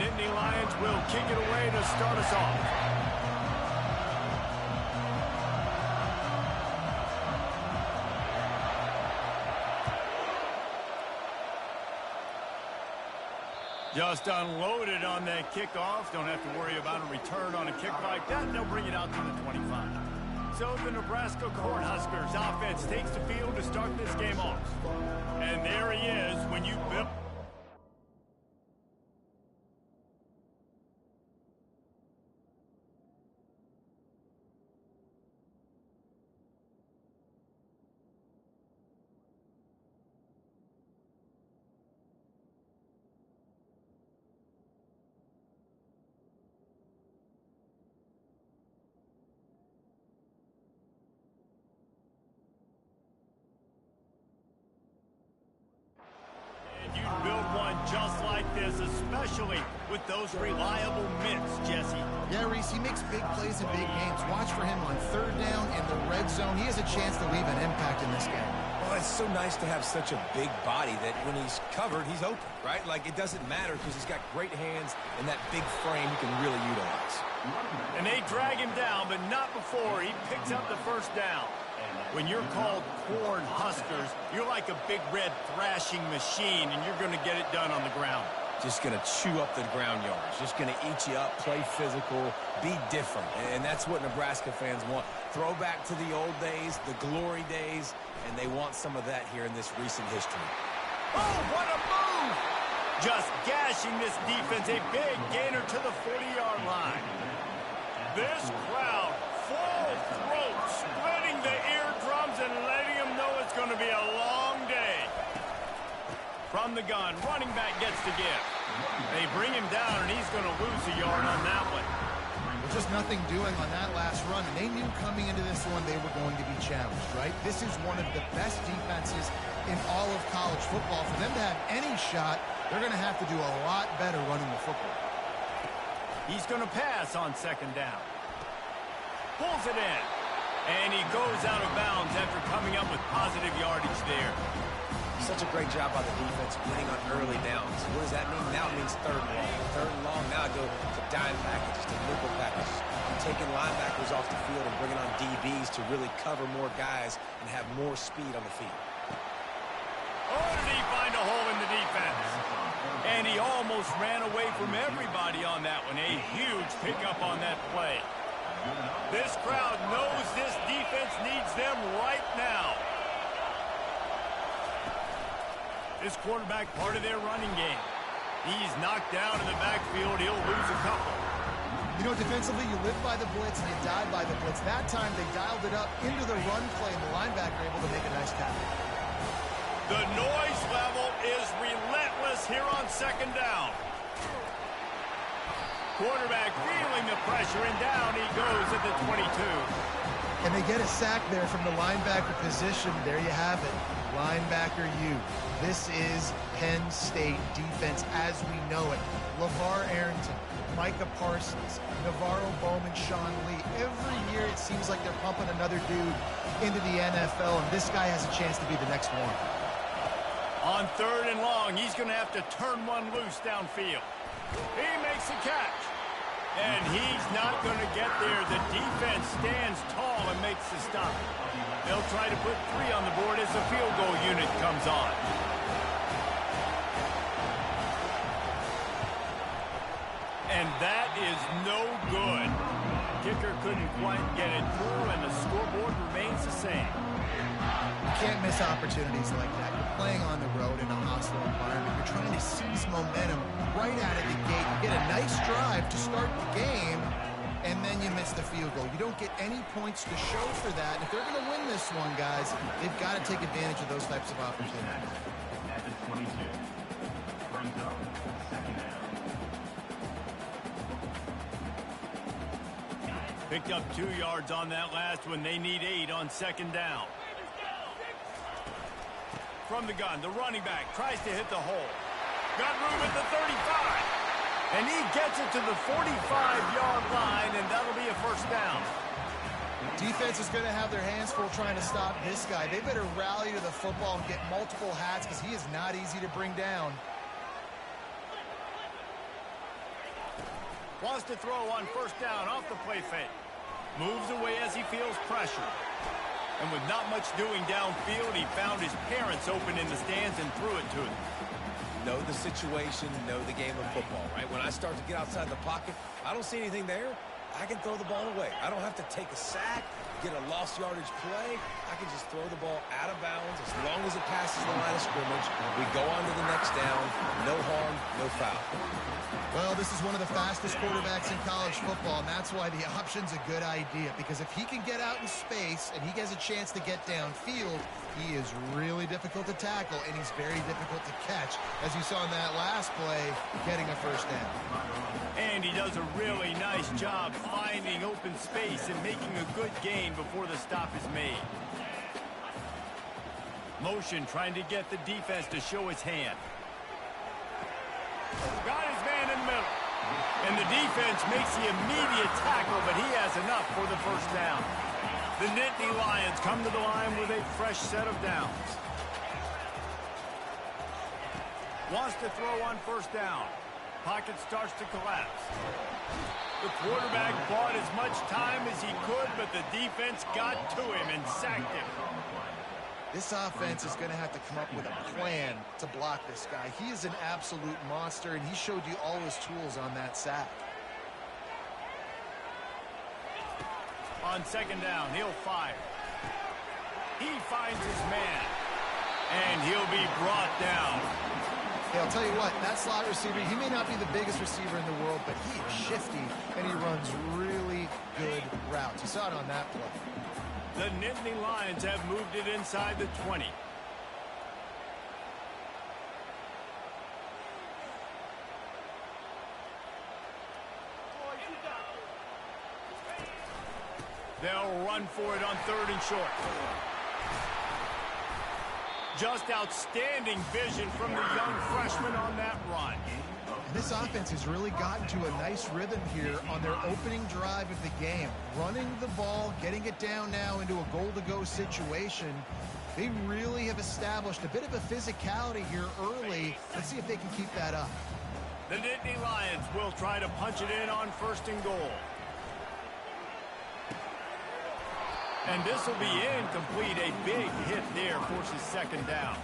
Nittany Lions will kick it away to start us off. Just unloaded on that kickoff. Don't have to worry about a return on a kick like that. They'll bring it out to the 25. So the Nebraska Cornhuskers offense takes the field to start this game off. And there he is when you build. Just like this, especially with those reliable mitts, Jesse. Yeah, Reese, he makes big plays in big games. Watch for him on third down in the red zone. He has a chance to leave an impact in this game. Well, it's so nice to have such a big body that when he's covered, he's open, right? Like, it doesn't matter because he's got great hands and that big frame he can really utilize. And they drag him down, but not before he picks up the first down. When you're called Corn Huskers, you're like a big red thrashing machine, and you're going to get it done on the ground. Just going to chew up the ground yards. Just going to eat you up, play physical, be different. And that's what Nebraska fans want. Throw back to the old days, the glory days, and they want some of that here in this recent history. Oh, what a move! Just gashing this defense, a big gainer to the 40-yard line. This crowd, full throat, splitting the eardrums and letting them know it's going to be a long day. From the gun, running back gets the give. They bring him down, and he's going to lose a yard on that one. There's just nothing doing on that last run, and they knew coming into this one they were going to be challenged, right? This is one of the best defenses in all of college football. For them to have any shot, they're going to have to do a lot better running the football. He's going to pass on second down. Pulls it in. And he goes out of bounds after coming up with positive yardage there. Such a great job by the defense winning on early downs. What does that mean? Now it means third and long. Third and long, now I go to dime packages, to nickel packages. I'm taking linebackers off the field and bringing on DBs to really cover more guys and have more speed on the field. Oh, did he find a hole in the defense? And he almost ran away from everybody on that one. A huge pickup on that play. This crowd knows this defense needs them right now. This quarterback part of their running game. He's knocked down in the backfield. He'll lose a couple. You know, defensively, you live by the blitz and you die by the blitz. That time, they dialed it up into the run play, and the linebacker able to make a nice tackle. The noise level is relentless here on second down. Quarterback feeling the pressure, and down he goes at the 22. And they get a sack there from the linebacker position. There you have it. Linebacker U. This is Penn State defense as we know it. LeVar Arrington, Micah Parsons, Navarro Bowman, Sean Lee. Every year it seems like they're pumping another dude into the NFL, and this guy has a chance to be the next one. On third and long, he's going to have to turn one loose downfield. He makes a catch. And he's not going to get there. The defense stands tall and makes the stop. They'll try to put 3 on the board as the field goal unit comes on. And that is no good. Kicker couldn't quite get it through, and the scoreboard remains the same. You can't miss opportunities like that. You're playing on the road in a hostile environment. You're trying to seize momentum right out of the gate. You get a nice drive to start the game, and then you miss the field goal. You don't get any points to show for that. And if they're going to win this one, guys, they've got to take advantage of those types of opportunities. At the 22, brings up second down. Picked up 2 yards on that last one. They need 8 on second down. From the gun, the running back tries to hit the hole. Got room at the 35. And he gets it to the 45-yard line, and that'll be a first down. Defense is going to have their hands full trying to stop this guy. They better rally to the football and get multiple hats because he is not easy to bring down. Wants to throw on first down off the play fake. Moves away as he feels pressure. And with not much doing downfield, he found his parents open in the stands and threw it to them. Know the situation, know the game of football, right? When I start to get outside the pocket, I don't see anything there, I can throw the ball away. I don't have to take a sack, get a lost yardage play. I can just throw the ball out of bounds as long as it passes the line of scrimmage. We go on to the next down. No harm, no foul. Well, this is one of the fastest quarterbacks in college football, and that's why the option's a good idea, because if he can get out in space and he has a chance to get downfield, he is really difficult to tackle, and he's very difficult to catch, as you saw in that last play, getting a first down. And he does a really nice job finding open space and making a good gain before the stop is made. Motion trying to get the defense to show his hand. Got his man in the middle. And the defense makes the immediate tackle, but he has enough for the first down. The Nittany Lions come to the line with a fresh set of downs. Wants to throw on first down. Pocket starts to collapse. The quarterback bought as much time as he could, but the defense got to him and sacked him. This offense is going to have to come up with a plan to block this guy. He is an absolute monster, and he showed you all his tools on that sack. On second down, he'll fire. He finds his man, and he'll be brought down. Hey, I'll tell you what, that slot receiver, he may not be the biggest receiver in the world, but he is shifty, and he runs really good routes. You saw it on that play. The Nittany Lions have moved it inside the 20. They'll run for it on third and short. Just outstanding vision from the young freshman on that run. This offense has really gotten to a nice rhythm here on their opening drive of the game. Running the ball, getting it down now into a goal-to-go situation. They really have established a bit of a physicality here early. Let's see if they can keep that up. The Nittany Lions will try to punch it in on first and goal. And this will be incomplete. A big hit there forces second down.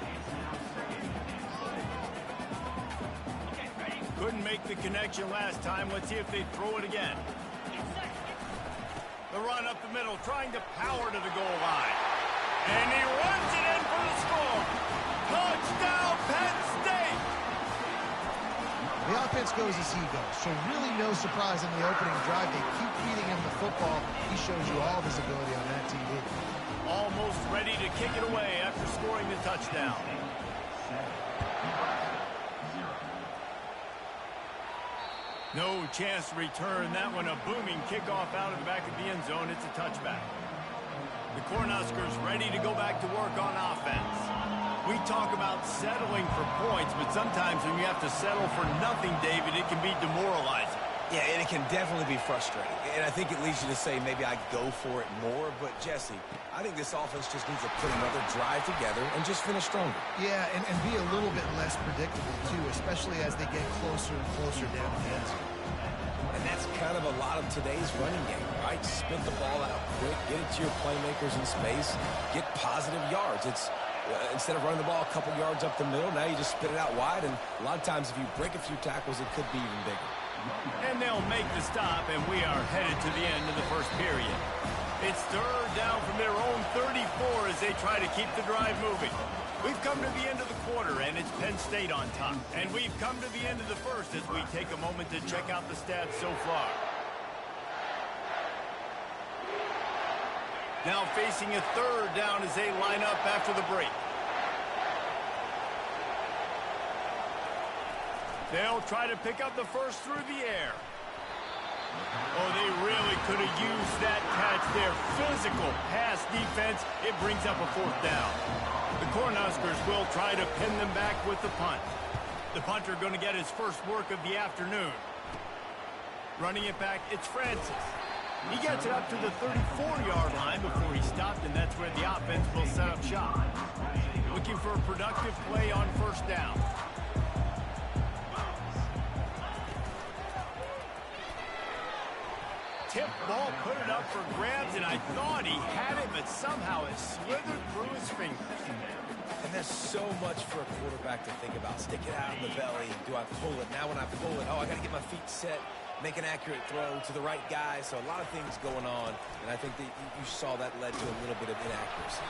Couldn't make the connection last time. Let's see if they throw it again. The run up the middle, trying to power to the goal line. And he runs it in for the score. Touchdown, Penn State! The offense goes as he goes, so really no surprise in the opening drive. They keep feeding him the football. He shows you all of his ability on that TV. Almost ready to kick it away after scoring the touchdown. No chance to return that one. A booming kickoff out of the back of the end zone. It's a touchback. The Cornhuskers ready to go back to work on offense. We talk about settling for points, but sometimes when you have to settle for nothing, David, it can be demoralizing. Yeah, and it can definitely be frustrating. And I think it leads you to say maybe I'd go for it more. But, Jesse, I think this offense just needs to put another drive together and just finish stronger. Yeah, and be a little bit less predictable, too, especially as they get closer and closer down the end. And that's kind of a lot of today's running game, right? Spit the ball out quick, get it to your playmakers in space, get positive yards. It's instead of running the ball a couple yards up the middle, now you just spit it out wide. And a lot of times if you break a few tackles, it could be even bigger. And they'll make the stop, and we are headed to the end of the first period. It's third down from their own 34 as they try to keep the drive moving. We've come to the end of the quarter, and it's Penn State on top. And we've come to the end of the first as we take a moment to check out the stats so far. Now facing a third down as they line up after the break. They'll try to pick up the first through the air. Oh, they really could have used that catch there. Physical pass defense. It brings up a fourth down. The Cornhuskers will try to pin them back with the punt. The punter going to get his first work of the afternoon. Running it back, it's Francis. He gets it up to the 34-yard line before he stopped, and that's where the offense will set up shop. Looking for a productive play on first down. tip ball, put it up for grabs, and I thought he had it, but somehow it slithered through his fingers. And there's so much for a quarterback to think about. Stick it out in the belly. Do I pull it? Now when I pull it, oh, I got to get my feet set, make an accurate throw to the right guy. So a lot of things going on, and I think that you saw that led to a little bit of inaccuracy.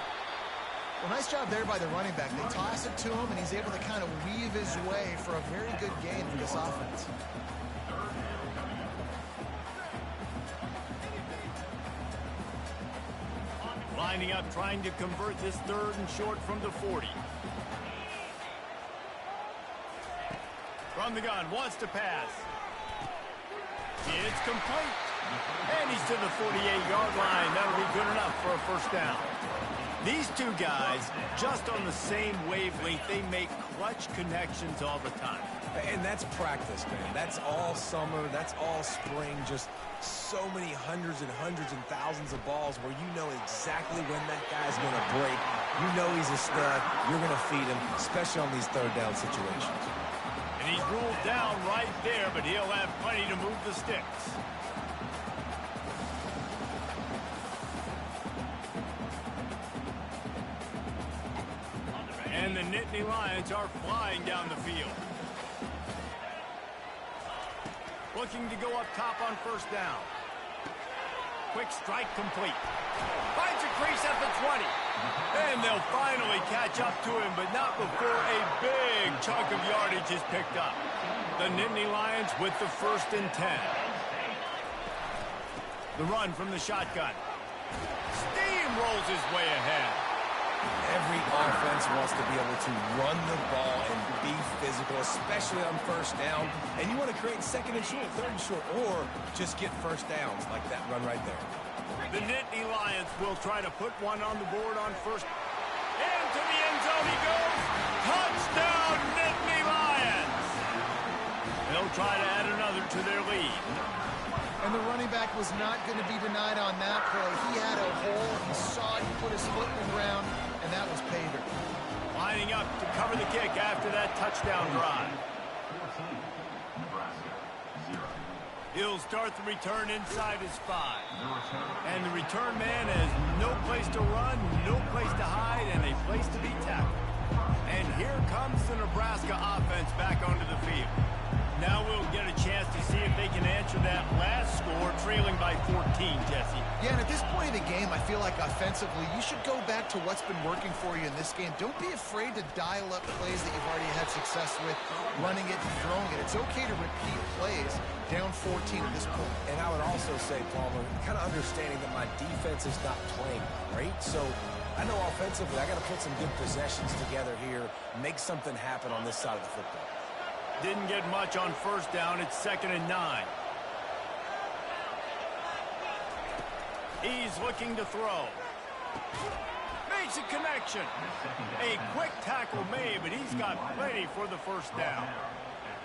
Well, nice job there by the running back. They toss it to him, and he's able to kind of weave his way for a very good gain for this offense. Lining up, trying to convert this 3rd and short from the 40. From the gun, wants to pass. It's complete. And he's to the 48-yard line. That'll be good enough for a first down. These two guys, just on the same wavelength, they make clutch connections all the time. And that's practice, man. That's all summer. That's all spring. Just so many hundreds and thousands of balls where you know exactly when that guy's going to break. You know he's a stud. You're going to feed him, especially on these 3rd down situations. And he's ruled down right there, but he'll have plenty to move the sticks. And the Nittany Lions are flying down the field. Looking to go up top on first down. Quick strike complete. Finds a crease at the 20. And they'll finally catch up to him, but not before a big chunk of yardage is picked up. The Nittany Lions with the 1st and 10. The run from the shotgun. Steamrolls his way ahead. Every offense wants to be able to run the ball and be physical, especially on first down. And you want to create 2nd and short, 3rd and short, or just get first downs like that run right there. The Nittany Lions will try to put one on the board on first. Into the end zone he goes. Touchdown, Nittany Lions. They'll try to add another to their lead. And the running back was not going to be denied on that play. He had a hole. He saw it. He put his foot in the ground, and that was pay dirt. Lining up to cover the kick after that touchdown drive. He'll start the return inside his 5. And the return man has no place to run, no place to hide, and a place to be tackled. And here comes the Nebraska offense back onto the field. Now we'll get a chance to see if they can answer that last score, trailing by 14, Jesse. Yeah, and at this point of the game, I feel like offensively, you should go back to what's been working for you in this game. Don't be afraid to dial up plays that you've already had success with, running it and throwing it. It's okay to repeat plays down 14 at this point. And I would also say, Palmer, kind of understanding that my defense is not playing great, so I know offensively I got to put some good possessions together here, make something happen on this side of the football. Didn't get much on first down. It's 2nd and 9. He's looking to throw. Makes a connection. A quick tackle made, but he's got plenty for the first down.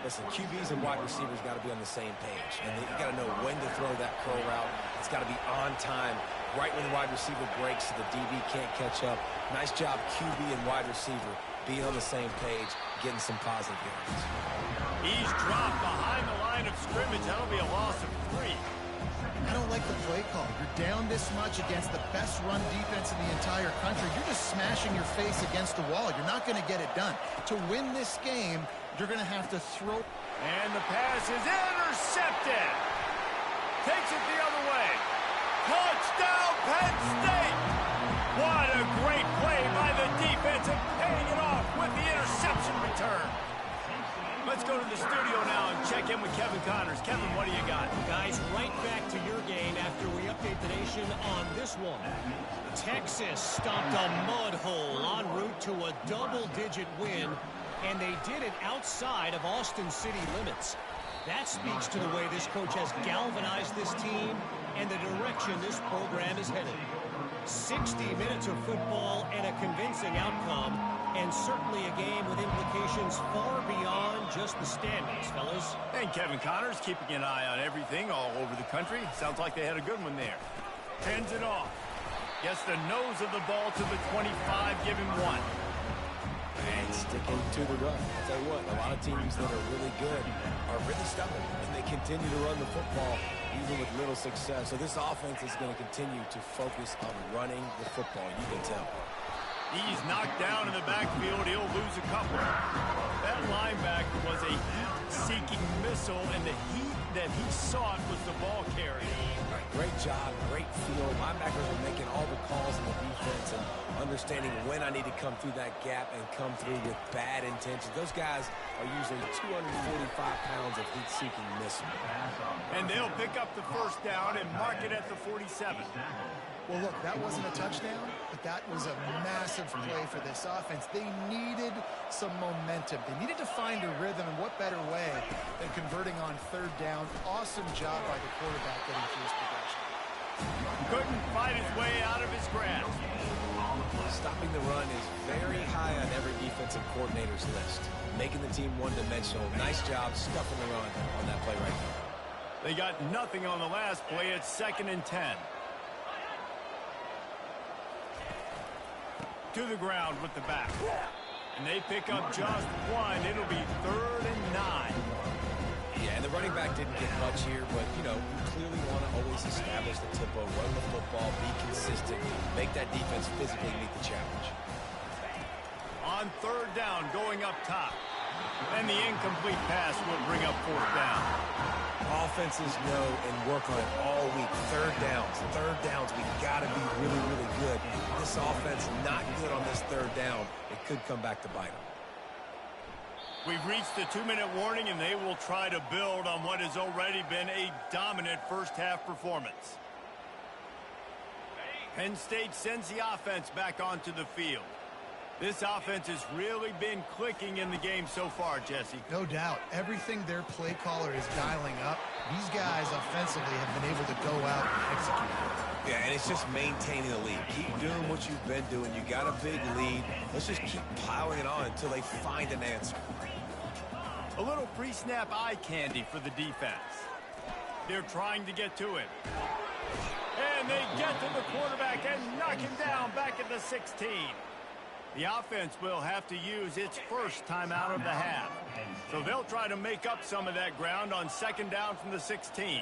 Listen, QBs and wide receivers got to be on the same page. And you got to know when to throw that curl route. It's got to be on time, right when the wide receiver breaks so the DB can't catch up. Nice job, QB and wide receiver, being on the same page, getting some positive yards. He's dropped behind the line of scrimmage. That'll be a loss of 3. I don't like the play call. You're down this much against the best run defense in the entire country. You're just smashing your face against the wall. You're not going to get it done. To win this game, you're going to have to throw. And the pass is intercepted. Takes it the other way. Touchdown, Penn State. What a great play by the defense and paying it off with the interception return. Let's go to the studio now and check in with Kevin Connors. Kevin, what do you got? Guys, right back to your game after we update the nation on this one. Texas stomped a mud hole en route to a double-digit win, and they did it outside of Austin city limits. That speaks to the way this coach has galvanized this team and the direction this program is headed. 60 minutes of football and a convincing outcome, and certainly a game with implications far beyond just the standings, fellas. And Kevin Connors keeping an eye on everything all over the country. Sounds like they had a good one there. Hands it off. Gets the nose of the ball to the 25, give him 1. And sticking to the run. I'll tell you what, a lot of teams that are really good are really stubborn, and they continue to run the football even with little success. So this offense is going to continue to focus on running the football. You can tell. He's knocked down in the backfield. He'll lose a couple. That linebacker was a heat-seeking missile, and the heat that he sought was the ball carrier. Right, great job, great field. Linebackers are making all the calls in the defense and understanding when I need to come through that gap and come through with bad intentions. Those guys are usually 245 pounds of heat-seeking missile. And they'll pick up the first down and mark it at the 47. Well, look, that wasn't a touchdown, but that was a massive play for this offense. They needed some momentum. They needed to find a rhythm, and what better way than converting on third down. Awesome job by the quarterback getting through his progression. Couldn't fight his way out of his grasp. Stopping the run is very high on every defensive coordinator's list. Making the team one-dimensional. Nice job stuffing the run on that play right there. They got nothing on the last play. It's 2nd and 10. To the ground with the back. And they pick up just one. It'll be 3rd and 9. Yeah, and the running back didn't get much here, but, you know, you clearly want to always establish the tempo, run the football, be consistent, make that defense physically meet the challenge. On 3rd down, going up top. And the incomplete pass will bring up 4th down. Offenses know and work on it all week. Third downs, we got to be really, really good. This offense not good on this 3rd down. It could come back to bite them. We've reached the 2-minute warning, and they will try to build on what has already been a dominant first-half performance. Penn State sends the offense back onto the field. This offense has really been clicking in the game so far, Jesse. No doubt. Everything their play caller is dialing up, these guys offensively have been able to go out and execute. Yeah, and it's just maintaining the lead. Keep doing what you've been doing. You got a big lead. Let's just keep piling it on until they find an answer. A little pre-snap eye candy for the defense. They're trying to get to it. And they get to the quarterback and knock him down back at the 16. The offense will have to use its first timeout of the half. So they'll try to make up some of that ground on 2nd down from the 16.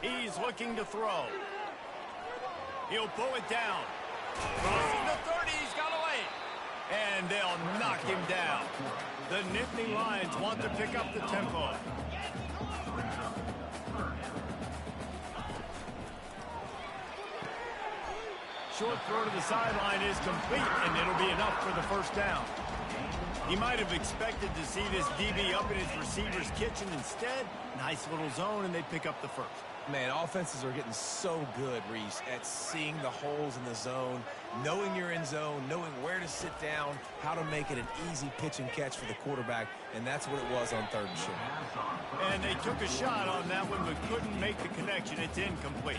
He's looking to throw. He'll pull it down. Crossing the 30, he's got away. And they'll knock him down. The Nittany Lions want to pick up the tempo. Short throw to the sideline is complete, and it'll be enough for the first down. He might have expected to see this DB up in his receiver's kitchen. Instead, nice little zone, and they pick up the first. Man, offenses are getting so good, Reese, at seeing the holes in the zone, knowing you're in zone, knowing where to sit down, how to make it an easy pitch and catch for the quarterback, and that's what it was on 3rd and short. And they took a shot on that one, but couldn't make the connection. It's incomplete.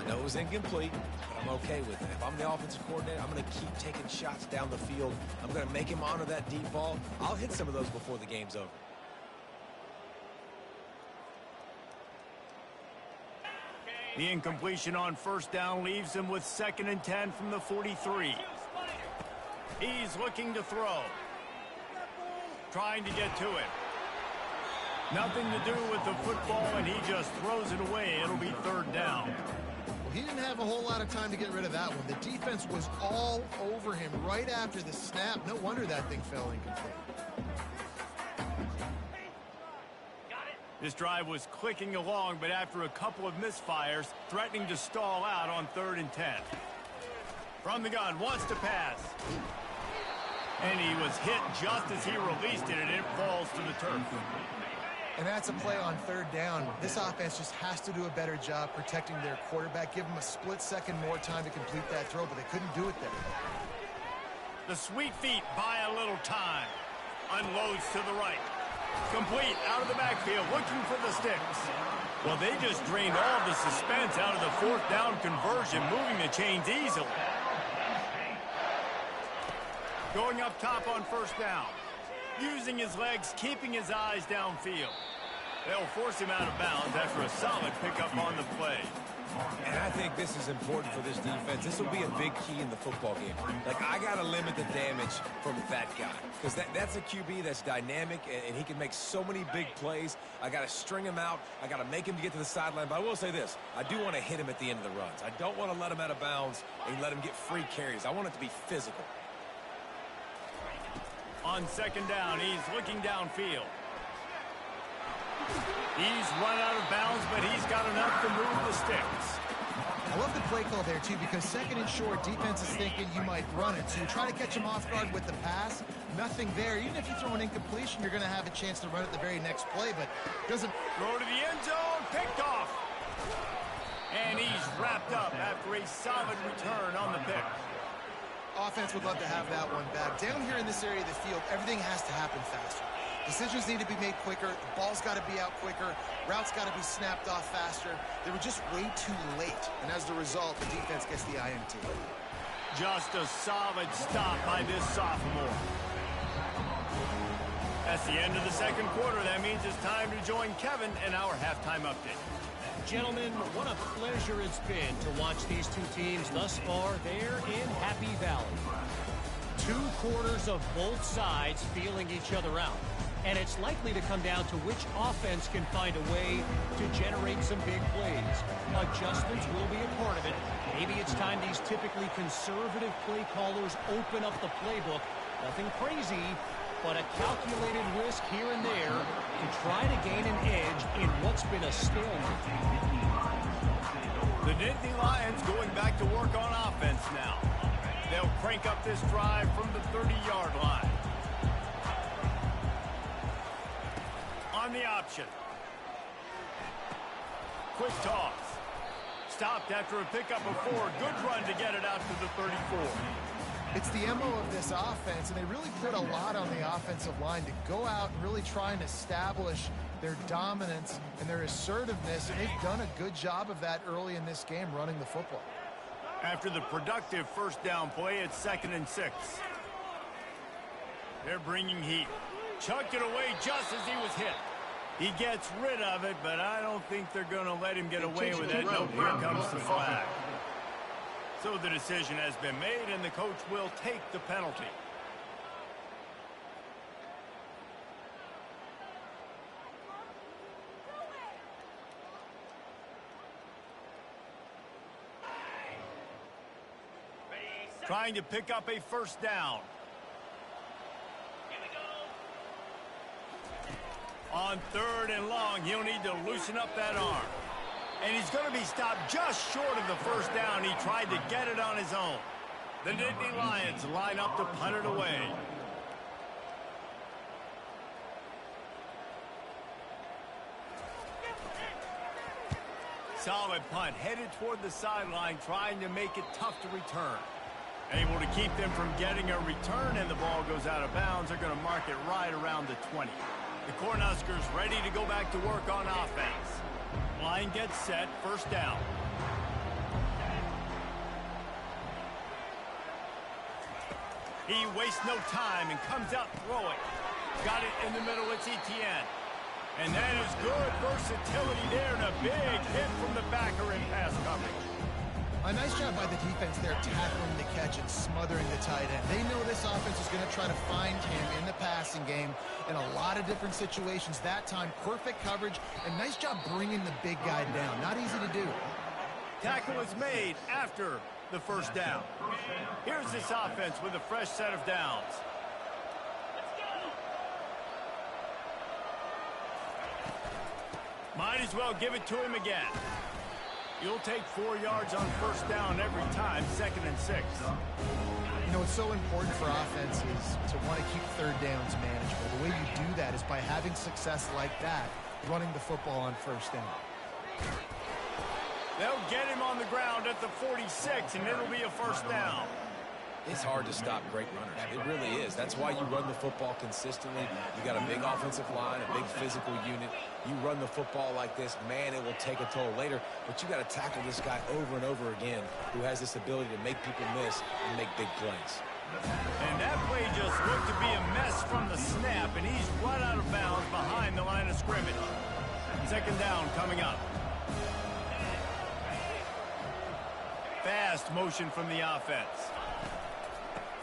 I know it was incomplete, but I'm okay with it. If I'm the offensive coordinator, I'm going to keep taking shots down the field. I'm going to make him honor that deep ball. I'll hit some of those before the game's over. The incompletion on 1st down leaves him with 2nd and 10 from the 43. He's looking to throw. Trying to get to it. Nothing to do with the football, and he just throws it away. It'll be 3rd down. Well, he didn't have a whole lot of time to get rid of that one. The defense was all over him right after the snap. No wonder that thing fell incomplete. This drive was clicking along, but after a couple of misfires, threatening to stall out on 3rd and 10. From the gun, wants to pass. And he was hit just as he released it, and it falls to the turf. And that's a play on 3rd down. This offense just has to do a better job protecting their quarterback. Give him a split second more time to complete that throw, but they couldn't do it there. The sweet feet buy a little time. Unloads to the right. Complete out of the backfield, looking for the sticks. Well, they just drained all the suspense out of the 4th down conversion, moving the chains easily. Going up top on 1st down. Using his legs, keeping his eyes downfield. They'll force him out of bounds after a solid pickup on the play. And I think this is important for this defense. This will be a big key in the football game. Like, I got to limit the damage from that guy because that's a QB that's dynamic, and he can make so many big plays. I got to string him out. I got to make him to get to the sideline. But I will say this. I do want to hit him at the end of the runs. I don't want to let him out of bounds and let him get free carries. I want it to be physical. On second down, he's looking downfield. He's run out of bounds, but he's got enough to move the sticks. I love the play call there, too, because second and short, defense is thinking you might run it. So you try to catch him off guard with the pass. Nothing there. Even if you throw an incompletion, you're going to have a chance to run it the very next play, but doesn't. Throw to the end zone, picked off. And he's wrapped up after a solid return on the pick. Offense would love to have that one back. Down here in this area of the field, everything has to happen faster. Decisions need to be made quicker. The ball's got to be out quicker. Routes got to be snapped off faster. They were just way too late. And as the result, the defense gets the INT. Just a solid stop by this sophomore. That's the end of the second quarter. That means it's time to join Kevin in our halftime update. Gentlemen, what a pleasure it's been to watch these two teams thus far there in Happy Valley. 2 quarters of both sides feeling each other out. And it's likely to come down to which offense can find a way to generate some big plays. Adjustments will be a part of it. Maybe it's time these typically conservative play callers open up the playbook. Nothing crazy, but a calculated risk here and there to try to gain an edge in what's been a stalemate. The Nittany Lions going back to work on offense now. They'll crank up this drive from the 30-yard line. On the option. Quick toss. Stopped after a pickup of 4. Good run to get it out to the 34. It's the MO of this offense, and they really put a lot on the offensive line to go out and really try and establish their dominance and their assertiveness, and they've done a good job of that early in this game running the football. After the productive first down play, it's 2nd and 6. They're bringing heat. Chucked it away just as he was hit. He gets rid of it, but I don't think they're going to let him get away with it. No, here comes the flag. So the decision has been made, and the coach will take the penalty. Trying to pick up a first down. On 3rd and long, he'll need to loosen up that arm. And he's going to be stopped just short of the first down. He tried to get it on his own. The Nittany Lions line up to punt it away. Solid punt, headed toward the sideline, trying to make it tough to return. Able to keep them from getting a return, and the ball goes out of bounds. They're going to mark it right around the 20. The Cornhuskers ready to go back to work on offense. Line gets set, first down. He wastes no time and comes out throwing. Got it in the middle, it's Etienne. And that is good versatility there, and a big hit from the backer in pass coverage. A nice job by the defense there, tackling the catch and smothering the tight end. They know this offense is going to try to find him in the passing game in a lot of different situations. That time, perfect coverage, and nice job bringing the big guy down. Not easy to do. Tackle is made after the first down. Here's this offense with a fresh set of downs. Might as well give it to him again. You'll take 4 yards on first down every time, 2nd and 6. You know, it's so important for offenses to want to keep third downs manageable. The way you do that is by having success like that, running the football on first down. They'll get him on the ground at the 46, and it'll be a first down. It's hard to stop great runners. It really is. That's why you run the football consistently. You got a big offensive line, a big physical unit. You run the football like this, man, it will take a toll later. But you got to tackle this guy over and over again who has this ability to make people miss and make big plays. And that play just looked to be a mess from the snap, and he's right out of bounds behind the line of scrimmage. second down coming up. Fast motion from the offense.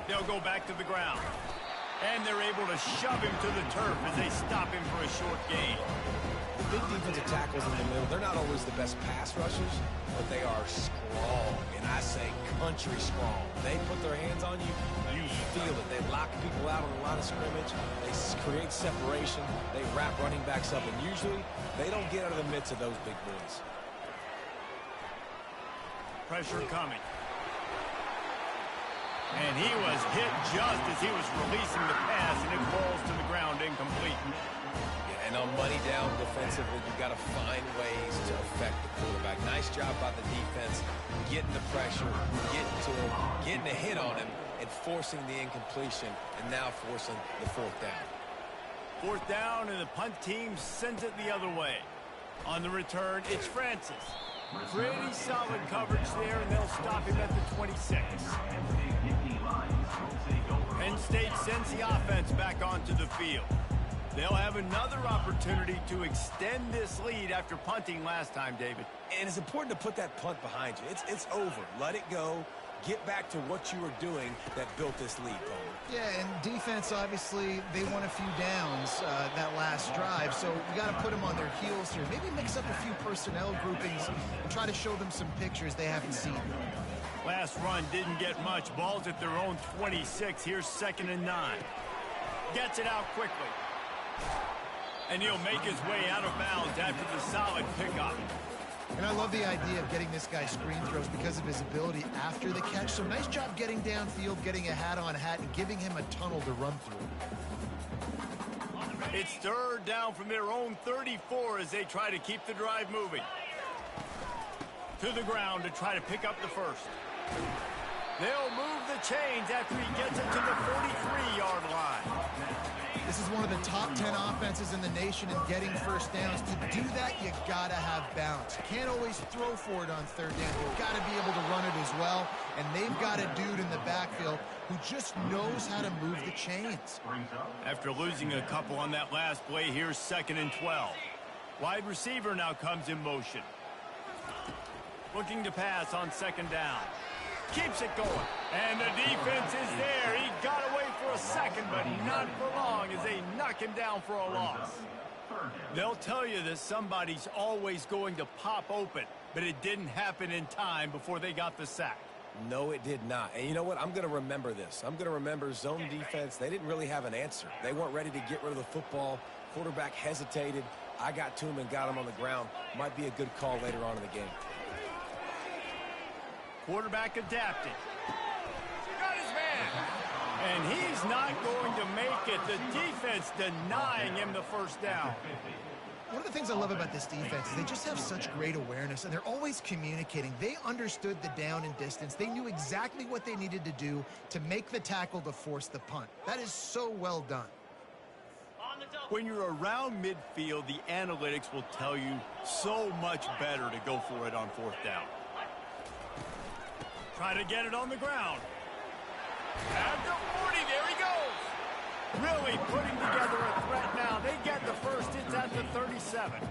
They'll go back to the ground. And they're able to shove him to the turf as they stop him for a short gain. The big defensive tackles in the middle, they're not always the best pass rushers, but they are strong, and I say country strong. They put their hands on you, you feel it. They lock people out on the line of scrimmage. They create separation. They wrap running backs up, and usually they don't get out of the midst of those big boys. Pressure coming. And he was hit just as he was releasing the pass, and it falls to the ground incomplete. Yeah, and on money down defensively, you've got to find ways to affect the quarterback. Nice job by the defense, getting the pressure, getting to him, getting a hit on him, and forcing the incompletion, and now forcing the fourth down. Fourth down, and the punt team sends it the other way. On the return, it's Francis. Pretty solid coverage there, and they'll stop him at the 26. Penn State sends the offense back onto the field. They'll have another opportunity to extend this lead after punting last time, David. And it's important to put that punt behind you. It's over. Let it go. Get back to what you were doing that built this lead, Palmer. Yeah, and defense, obviously, they won a few downs that last drive, so we got to put them on their heels here. Maybe mix up a few personnel groupings and try to show them some pictures they haven't seen. Last run didn't get much. Ball's at their own 26. Here's 2nd and 9. Gets it out quickly. And he'll make his way out of bounds after the solid pickup. And I love the idea of getting this guy screen throws because of his ability after the catch. So nice job getting downfield, getting a hat-on hat, and giving him a tunnel to run through. It's 3rd down from their own 34 as they try to keep the drive moving. To the ground to try to pick up the first. They'll move the chains after he gets it to the 43-yard line. This is one of the top 10 offenses in the nation in getting first downs. To do that, you got to have balance. You can't always throw for it on 3rd down. You've got to be able to run it as well. And they've got a dude in the backfield who just knows how to move the chains. After losing a couple on that last play, here's 2nd and 12. Wide receiver now comes in motion. Looking to pass on 2nd down. Keeps it going. And the defense is there. He got away for a second, but not for long as they knock him down for a loss. They'll tell you that somebody's always going to pop open, but it didn't happen in time before they got the sack. No, it did not. And you know what? I'm going to remember this. I'm going to remember zone defense. They didn't really have an answer. They weren't ready to get rid of the football. Quarterback hesitated. I got to him and got him on the ground. Might be a good call later on in the game. Quarterback adapted. Got his man. And he's not going to make it. The defense denying him the first down. One of the things I love about this defense is they just have such great awareness, and they're always communicating. They understood the down and distance. They knew exactly what they needed to do to make the tackle to force the punt. That is so well done. When you're around midfield, the analytics will tell you so much better to go for it on 4th down. Try to get it on the ground. At the 40, there he goes. Really putting together a threat now. They get the first. It's at the 37.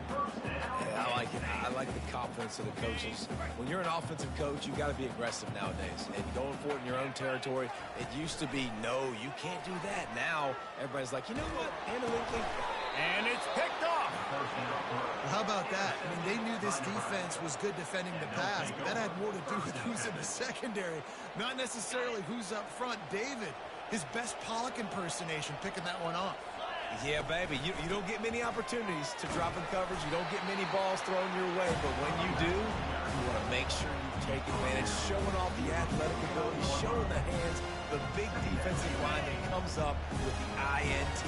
Yeah, I like it. I like the confidence of the coaches. When you're an offensive coach, you got to be aggressive nowadays. And going for it in your own territory, it used to be, no, you can't do that. Now, everybody's like, you know what, analytically. And it's picked off. Well, how about that? I mean, they knew this defense was good defending the pass, but that had more to do with who's in the secondary, not necessarily who's up front. David, his best Pollock impersonation, picking that one off. Yeah, baby, you don't get many opportunities to drop in coverage. You don't get many balls thrown your way, but when you do, you want to make sure you take advantage, showing off the athletic ability, showing the hands, the big defensive line that comes up with the INT.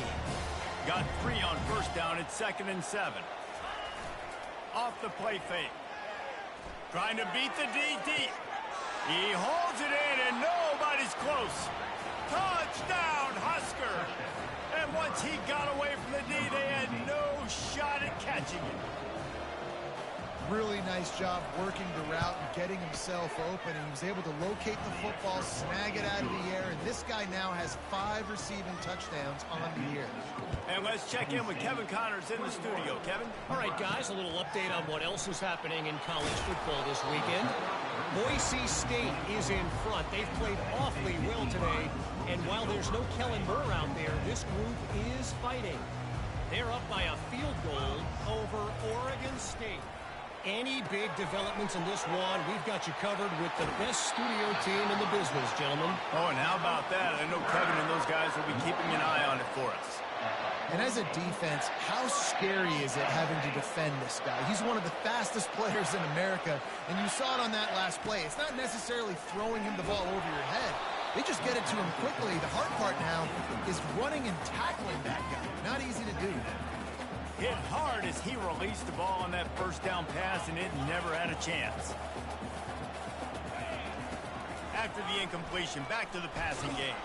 Got 3 on 1st down. It's 2nd and 7. Off the play fake. Trying to beat the DD. He holds it in, and nobody's close. Touchdown, Husker. And once he got away from the D, they had no shot at catching it. Really nice job working the route and getting himself open. And he was able to locate the football, snag it out of the air, and this guy now has 5 receiving touchdowns on the year. And let's check in with Kevin Connors in the studio. Kevin? All right, guys, a little update on what else is happening in college football this weekend. Boise State is in front. They've played awfully well today, and while there's no Kellen Moore out there, this group is fighting. They're up by a field goal over Oregon State. Any big developments in this one, we've got you covered with the best studio team in the business, gentlemen. Oh, and how about that? I know Kevin and those guys will be keeping an eye on it for us. And as a defense, how scary is it having to defend this guy? He's one of the fastest players in America, and you saw it on that last play. It's not necessarily throwing him the ball over your head. They just get it to him quickly. The hard part now is running and tackling that guy. Not easy to do. Hit hard as he released the ball on that first down pass, and it never had a chance. After the incompletion, back to the passing game.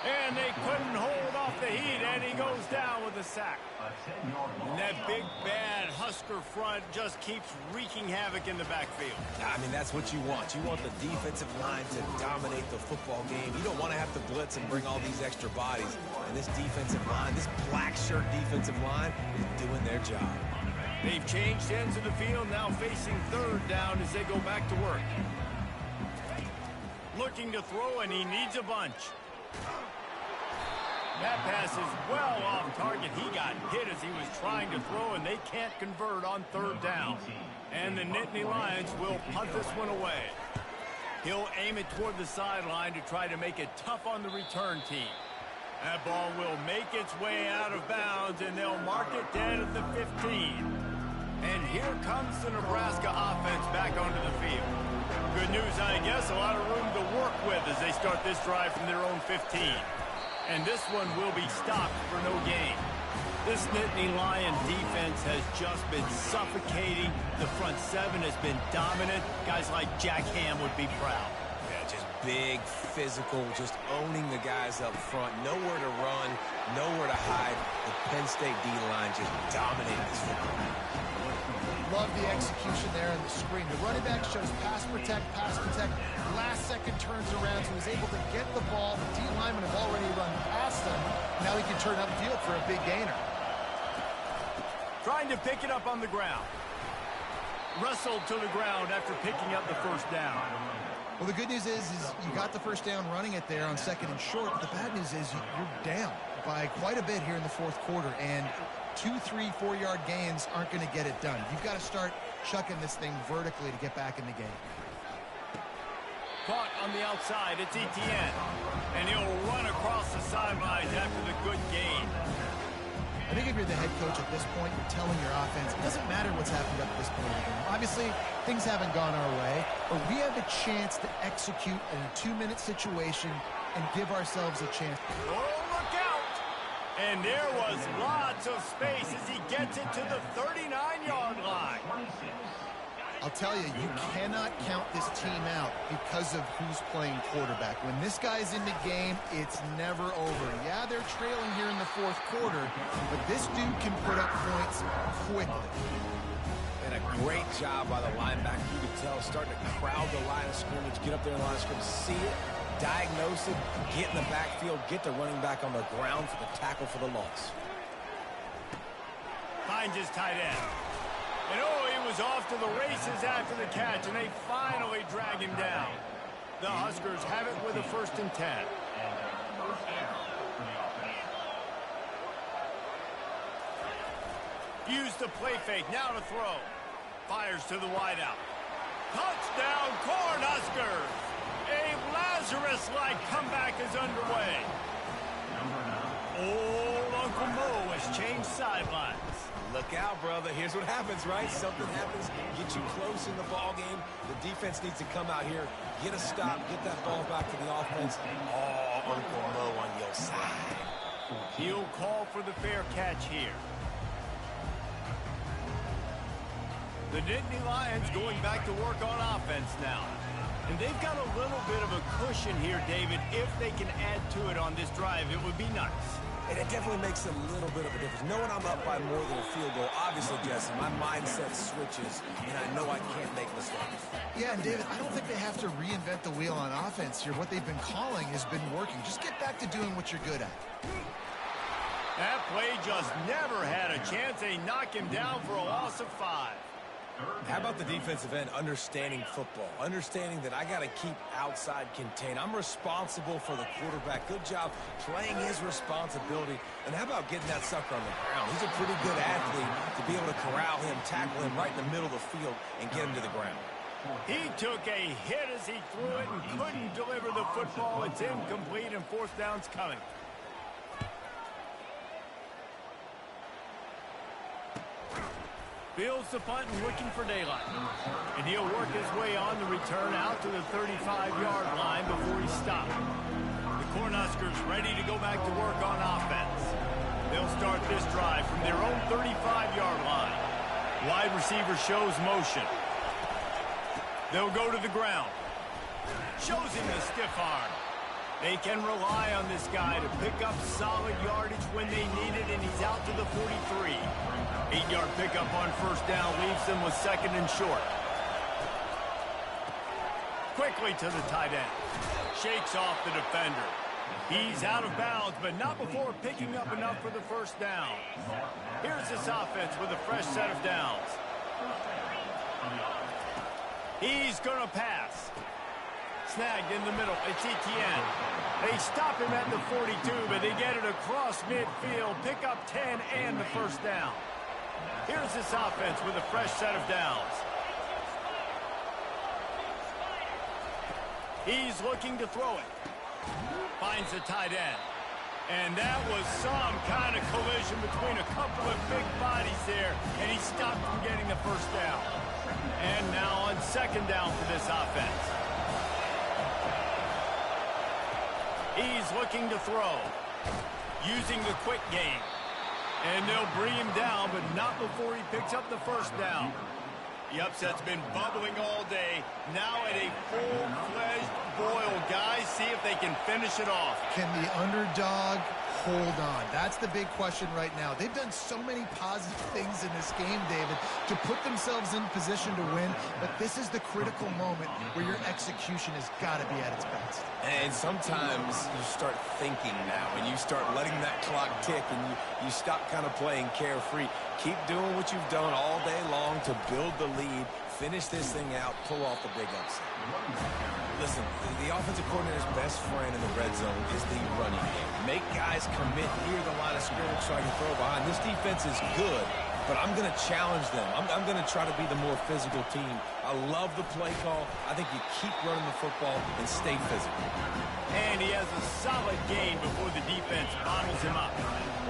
And they couldn't hold off the heat, and he goes down with a sack. And that big, bad Husker front just keeps wreaking havoc in the backfield. I mean, that's what you want. You want the defensive line to dominate the football game. You don't want to have to blitz and bring all these extra bodies. And this defensive line, this black shirt defensive line is doing their job. They've changed ends of the field, now facing third down as they go back to work. Looking to throw, and he needs a bunch. That pass is well off target. He got hit as he was trying to throw, and they can't convert on third down. And the Nittany Lions will punt this one away. He'll aim it toward the sideline to try to make it tough on the return team. That ball will make its way out of bounds, and they'll mark it dead at the 15. And here comes the Nebraska offense back onto the field. Good news, I guess, a lot of room to work with as they start this drive from their own 15. And this one will be stopped for no gain. This Nittany Lion defense has just been suffocating. The front seven has been dominant. Guys like Jack Ham would be proud. Yeah, just big, physical, just owning the guys up front. Nowhere to run, nowhere to hide. The Penn State D-line just dominated this football. Love the execution there on the screen. The running back shows pass protect. Last second turns around, so he's able to get the ball. The D linemen have already run past him. Now he can turn upfield for a big gainer. Trying to pick it up on the ground. Wrestled to the ground after picking up the first down. Well, the good news is you got the first down running it there on second and short. But the bad news is you're down by quite a bit here in the fourth quarter. And 2, 3, 4-yard gains aren't going to get it done. You've got to start chucking this thing vertically to get back in the game. Caught on the outside, it's Etienne. And he'll run across the sidelines after the good gain. I think if you're the head coach at this point, you're telling your offense, it doesn't matter what's happened up to this point in the game. Obviously, things haven't gone our way, but we have a chance to execute in a 2-minute situation and give ourselves a chance. Oh, look out! And there was lots of space as he gets it to the 39-yard line. I'll tell you, you cannot count this team out because of who's playing quarterback. When this guy's in the game, it's never over. Yeah, they're trailing here in the fourth quarter, but this dude can put up points quickly. And a great job by the linebacker. You could tell, starting to crowd the line of scrimmage, get up there in the line of scrimmage, see it, diagnose it, get in the backfield, get the running back on the ground for the tackle for the loss. Finds his tight end. And oh, he was off to the races after the catch, and they finally drag him down. The Huskers have it with a 1st and 10. Use the play fake, now to throw. Fires to the wideout. Touchdown, Cornhuskers! A Lazarus-like comeback is underway. Old Uncle Mo has changed sidelines. Look out, brother. Here's what happens, right? Something happens, get you close in the ball game. The defense needs to come out here, get a stop, get that ball back to the offense. Oh, Uncle Mo on your side. He'll call for the fair catch here. The Nittany Lions going back to work on offense now. And they've got a little bit of a cushion here, David. If they can add to it on this drive, it would be nice. And it definitely makes a little bit of a difference. Knowing I'm up by more than a field goal, obviously, Jesse, my mindset switches, and I know I can't make mistakes. Yeah, and David, I don't think they have to reinvent the wheel on offense here. What they've been calling has been working. Just get back to doing what you're good at. That play just never had a chance. They knock him down for a loss of 5. How about the defensive end understanding football, understanding that I got to keep outside contained. I'm responsible for the quarterback. Good job playing his responsibility. And how about getting that sucker on the ground? He's a pretty good athlete to be able to corral him, tackle him right in the middle of the field, and get him to the ground. He took a hit as he threw it and couldn't deliver the football. It's incomplete, and 4th down's coming. Fields the punt and looking for daylight. And he'll work his way on the return out to the 35-yard line before he's stopped. The Cornhuskers ready to go back to work on offense. They'll start this drive from their own 35-yard line. Wide receiver shows motion. They'll go to the ground. Shows him the stiff arm. They can rely on this guy to pick up solid yardage when they need it, and he's out to the 43. 8-yard pickup on 1st down leaves them with 2nd and short. Quickly to the tight end. Shakes off the defender. He's out of bounds, but not before picking up enough for the 1st down. Here's this offense with a fresh set of downs. He's going to pass. Snagged in the middle. It's Etienne. They stop him at the 42, but they get it across midfield. Pick up 10 and the 1st down. Here's this offense with a fresh set of downs. He's looking to throw it. Finds the tight end. And that was some kind of collision between a couple of big bodies there, and he stopped from getting the 1st down. And now on 2nd down for this offense. He's looking to throw. Using the quick game. And they'll bring him down, but not before he picks up the 1st down. The upset's been bubbling all day. Now at a full-fledged boil. Guys, see if they can finish it off. Can the underdog hold on? That's the big question right now. They've done so many positive things in this game, David, to put themselves in position to win, but this is the critical moment where your execution has got to be at its best. And sometimes you start thinking now, and you start letting that clock tick, and you stop kind of playing carefree. Keep doing what you've done all day long to build the lead, finish this thing out, pull off the big upset. Listen, the offensive coordinator's best friend in the red zone is the running game. Make guys commit near the line of scrimmage so I can throw behind. This defense is good, but I'm going to challenge them. I'm going to try to be the more physical team. I love the play call. I think you keep running the football and stay physical. And he has a solid gain before the defense bottles him up.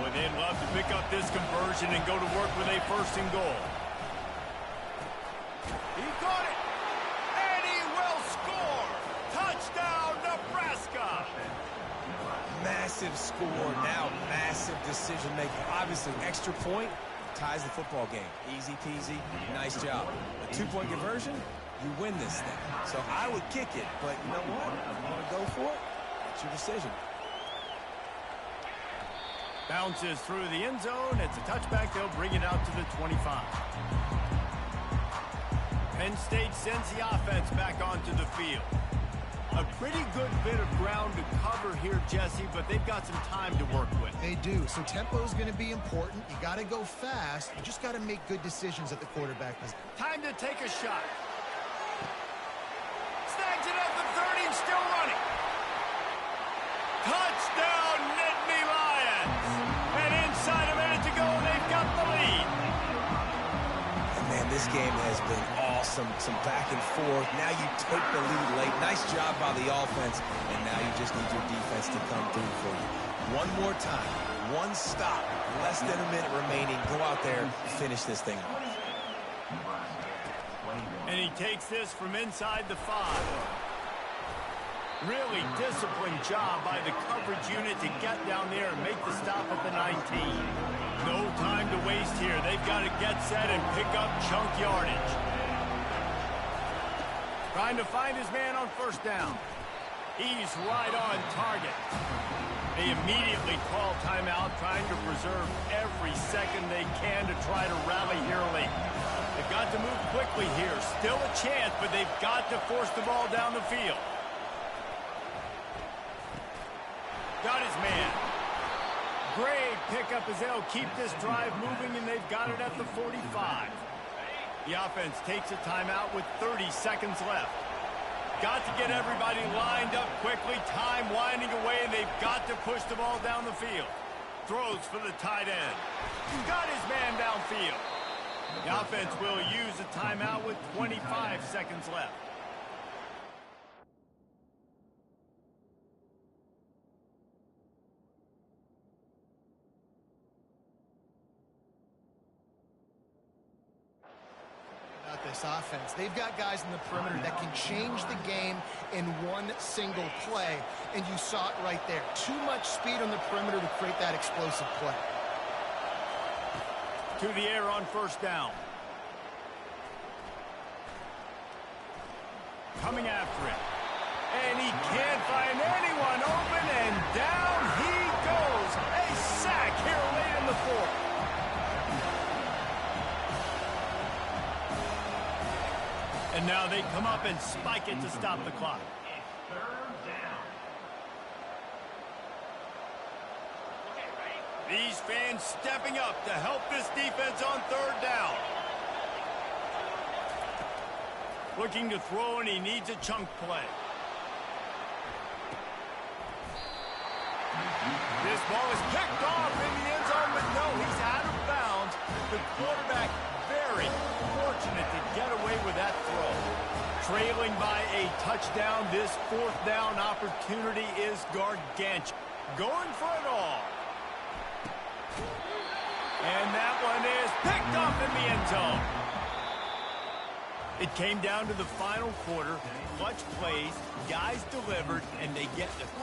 Boy, they'd love to pick up this conversion and go to work with a 1st and goal. He caught it! And he will score! Touchdown, Nebraska! Massive score, now massive decision-making. Obviously, extra point ties the football game. Easy peasy, nice job. A 2-point conversion, you win this thing. So I would kick it, but you know what? If you want to go for it, it's your decision. Bounces through the end zone. It's a touchback. They'll bring it out to the 25. Penn State sends the offense back onto the field. A pretty good bit of ground to cover here, Jesse, but they've got some time to work with. They do. So tempo is going to be important. You got to go fast. You just got to make good decisions at the quarterback position. Time to take a shot. Snags it up at 30 and still running. Touchdown, Nittany Lions. And inside a minute to go, they've got the lead. And man, this game has been awesome. Some back and forth. Now you take the lead late. Nice job by the offense. And now you just need your defense to come through for you. One more time. One stop. Less than a minute remaining. Go out there, finish this thing off. And he takes this from inside the 5. Really disciplined job by the coverage unit to get down there and make the stop at the 19. No time to waste here. They've got to get set and pick up chunk yardage. Trying to find his man on 1st down. He's right on target. They immediately call timeout, trying to preserve every second they can to try to rally here late. They've got to move quickly here. Still a chance, but they've got to force the ball down the field. Got his man. Great pickup as they'll keep this drive moving, and they've got it at the 45. The offense takes a timeout with 30 seconds left. Got to get everybody lined up quickly. Time winding away, and they've got to push the ball down the field. Throws for the tight end. He's got his man downfield. The offense will use a timeout with 25 seconds left. This offense. They've got guys in the perimeter that can change the game in one single play, and you saw it right there. Too much speed on the perimeter to create that explosive play. To the air on first down. Coming after it. And he can't find anyone open, and down he goes. A sack here late in the fourth. And now they come up and spike it to stop the clock. These fans stepping up to help this defense on third down. Looking to throw, and he needs a chunk play. This ball is picked off in the end zone, but no, he's out of bounds. The quarterback very fortunate to get away with that throw. Trailing by a touchdown, this fourth down opportunity is gargantuan. Going for it all. And that one is picked off in the end zone. It came down to the final quarter. Clutch plays, guys delivered, and they get the